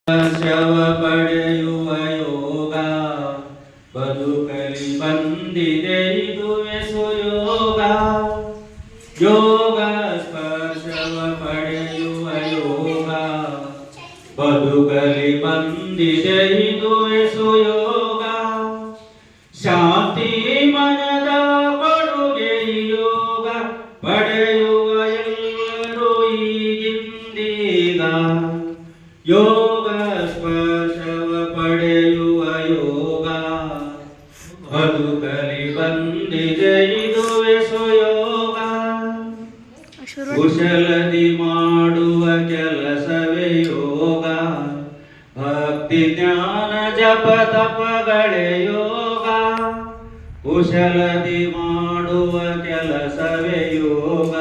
ಶವ ಪಡೆಯುವ ಯೋಗ ಬದುಕಲಿ ಬಂದಿದೆ ಇದುವೆ ಸುಯೋಗ. ಯೋಗ ಸ್ಪರ್ಶವ ಪಡೆಯುವ ಯೋಗ ಬದುಕಲಿ ಬಂದಿದೆ ಇದುವೆ ಸುಯೋಗ. ಶಾಂತಿ ಮನದ ಕೊಡುಗೆ ಯೋಗ ಪಡೆಯುವ ಎಲ್ಲರೂ ಈಗಿಂದೀಗ. ಯೋಗ ಸ್ಪರ್ಶವ ಪಡೆಯುವ ಯೋಗ ಬದುಕಲಿ ಬಂದಿದೆ ಇದುವೆ ಸುಯೋಗ. ಕುಶಲದಿ ಮಾಡುವ ಕೆಲಸವೇ ಯೋಗ. ಭಕ್ತಿ ಜ್ಞಾನ ಜಪ ತಪಗಳೇ ಯೋಗ. ಕುಶಲದಿ ಮಾಡುವ ಕೆಲಸವೇ ಯೋಗ.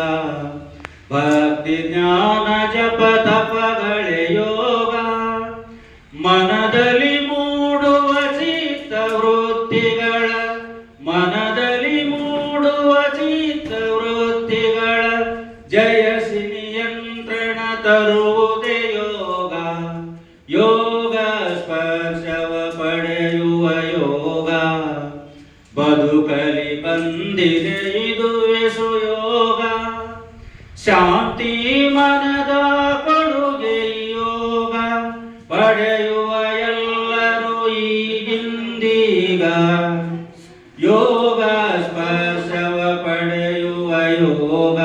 ಭಕ್ತಿ ಜ್ಞಾನ ಜಪ ತಪಗಳೇ ಯೋಗ. ಮನದಲ್ಲಿ ಮೂಡುವ ಚಿತ್ತ ವೃತ್ತಿಗಳ ಮನದಲ್ಲಿ ಮೂಡುವ ಚಿತ್ತ ವೃತ್ತಿಗಳ ಜಯಸಿ ನಿಯಂತ್ರಣ ತರುವುದೇ ಯೋಗ. ಯೋಗ ಸ್ಪರ್ಶವ ಪಡೆಯುವ ಯೋಗ ಬದುಕಲಿ ಬಂದಿದೆ ಇದುವೆ ಸುಯೋಗ. ಶಾಂತಿ ಮನದ ಕೊಡುಗೆ ಯೋಗ ಪಡೆಯುವ ಎಲ್ಲರೂ ಈಗಿಂದೀಗ. ಯೋಗ ಸ್ಪರ್ಶವ ಪಡೆಯುವ ಯೋಗ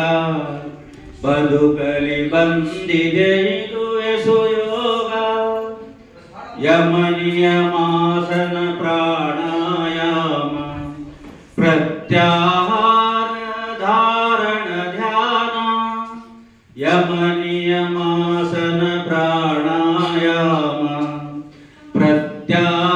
ಬದುಕಲಿ ಬಂದಿದೆ ಇದುವೆ ಸುಯೋಗ. ಯಮ ನಿಯಮಾಸನ ಪ್ರಾಣಾಯಾಮ ಪ್ರತ್ಯಾಹಾರ ಧಾರಣ ಧ್ಯಾನ. ಯಮ ನಿಯಮಾಸನ ಪ್ರಾಣಾಯಾಮ ಪ್ರತ್ಯಾಹಾರ